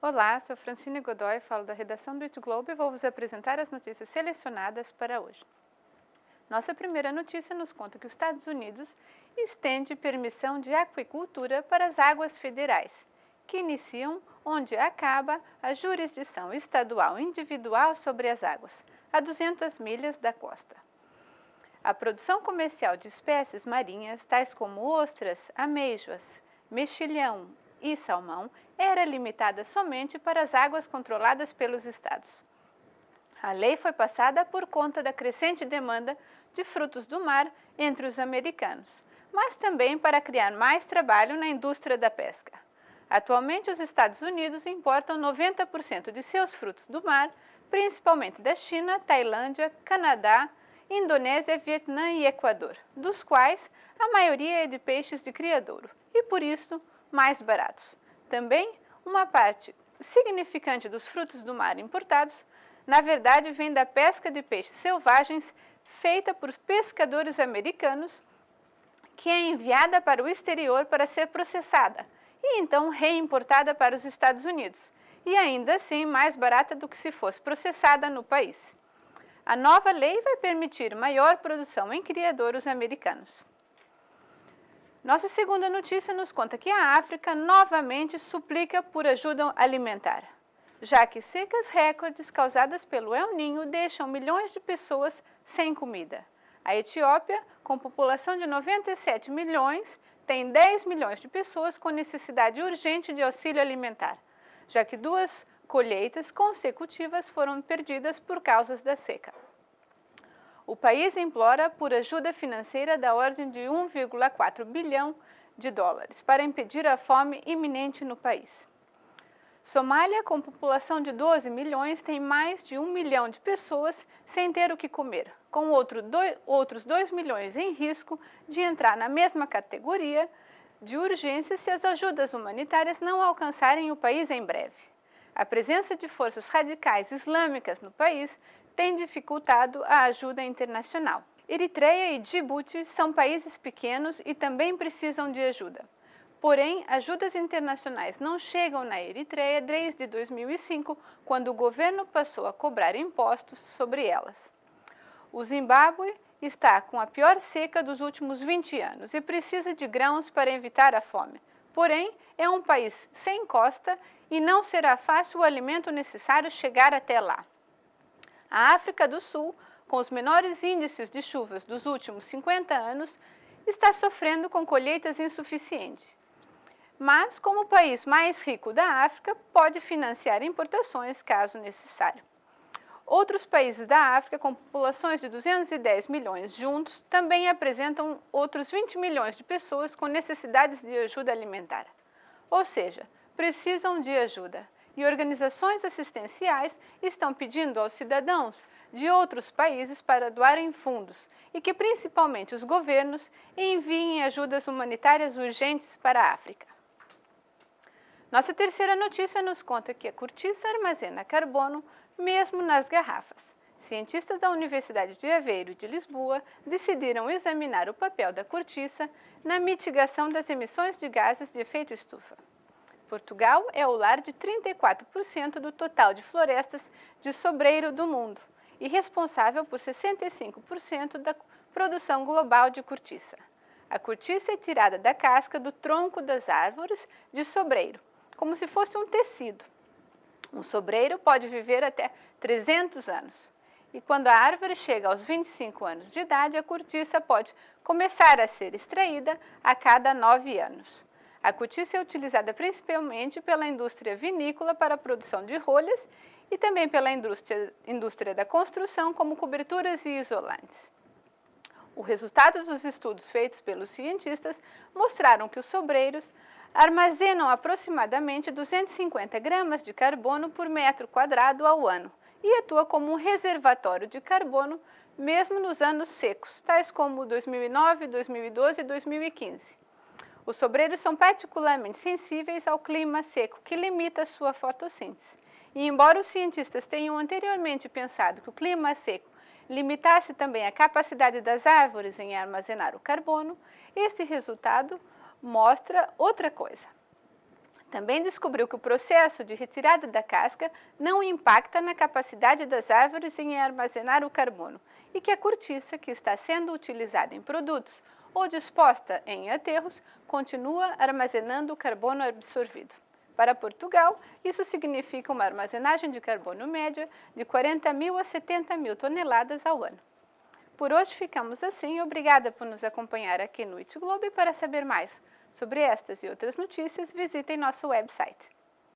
Olá, sou Francine Godoy, falo da redação do It Globo e vou vos apresentar as notícias selecionadas para hoje. Nossa primeira notícia nos conta que os Estados Unidos estende permissão de aquicultura para as águas federais, que iniciam onde acaba a jurisdição estadual individual sobre as águas, a 200 milhas da costa. A produção comercial de espécies marinhas, tais como ostras, amêijoas, mexilhão e salmão, era limitada somente para as águas controladas pelos estados. A lei foi passada por conta da crescente demanda de frutos do mar entre os americanos, mas também para criar mais trabalho na indústria da pesca. Atualmente, os Estados Unidos importam 90% de seus frutos do mar, principalmente da China, Tailândia, Canadá, Indonésia, Vietnã e Equador, dos quais a maioria é de peixes de criadouro e, por isso, mais baratos. Também, uma parte significante dos frutos do mar importados, na verdade, vem da pesca de peixes selvagens feita por pescadores americanos, que é enviada para o exterior para ser processada e então reimportada para os Estados Unidos, e ainda assim mais barata do que se fosse processada no país. A nova lei vai permitir maior produção em criadouros americanos. Nossa segunda notícia nos conta que a África novamente suplica por ajuda alimentar, já que secas recordes causadas pelo El Niño deixam milhões de pessoas sem comida. A Etiópia, com população de 97 milhões, tem 10 milhões de pessoas com necessidade urgente de auxílio alimentar, já que 2 colheitas consecutivas foram perdidas por causa da seca. O país implora por ajuda financeira da ordem de 1,4 bilhão de dólares para impedir a fome iminente no país. Somália, com população de 12 milhões, tem mais de 1 milhão de pessoas sem ter o que comer, com outros 2 milhões em risco de entrar na mesma categoria de urgência se as ajudas humanitárias não alcançarem o país em breve. A presença de forças radicais islâmicas no país tem dificultado a ajuda internacional. Eritreia e Djibouti são países pequenos e também precisam de ajuda. Porém, ajudas internacionais não chegam na Eritreia desde 2005, quando o governo passou a cobrar impostos sobre elas. O Zimbábue está com a pior seca dos últimos 20 anos e precisa de grãos para evitar a fome. Porém, é um país sem costa e não será fácil o alimento necessário chegar até lá. A África do Sul, com os menores índices de chuvas dos últimos 50 anos, está sofrendo com colheitas insuficientes. Mas, como o país mais rico da África, pode financiar importações caso necessário. Outros países da África, com populações de 210 milhões juntos, também apresentam outros 20 milhões de pessoas com necessidades de ajuda alimentar. Ou seja, precisam de ajuda. E organizações assistenciais estão pedindo aos cidadãos de outros países para doarem fundos e que principalmente os governos enviem ajudas humanitárias urgentes para a África. Nossa terceira notícia nos conta que a cortiça armazena carbono mesmo nas garrafas. Cientistas da Universidade de Aveiro e de Lisboa decidiram examinar o papel da cortiça na mitigação das emissões de gases de efeito estufa. Portugal é o lar de 34% do total de florestas de sobreiro do mundo e responsável por 65% da produção global de cortiça. A cortiça é tirada da casca do tronco das árvores de sobreiro, como se fosse um tecido. Um sobreiro pode viver até 300 anos. E quando a árvore chega aos 25 anos de idade, a cortiça pode começar a ser extraída a cada 9 anos. A cortiça é utilizada principalmente pela indústria vinícola para a produção de rolhas e também pela indústria da construção como coberturas e isolantes. O resultado dos estudos feitos pelos cientistas mostraram que os sobreiros armazenam aproximadamente 250 gramas de carbono por metro quadrado ao ano e atua como um reservatório de carbono mesmo nos anos secos, tais como 2009, 2012 e 2015. Os sobreiros são particularmente sensíveis ao clima seco, que limita sua fotossíntese. E embora os cientistas tenham anteriormente pensado que o clima seco limitasse também a capacidade das árvores em armazenar o carbono, esse resultado mostra outra coisa. Também descobriu que o processo de retirada da casca não impacta na capacidade das árvores em armazenar o carbono e que a cortiça que está sendo utilizada em produtos ou disposta em aterros continua armazenando o carbono absorvido. Para Portugal, isso significa uma armazenagem de carbono média de 40.000 a 70.000 toneladas ao ano. Por hoje ficamos assim. Obrigada por nos acompanhar aqui no IT Globo e para saber mais sobre estas e outras notícias, visitem nosso website.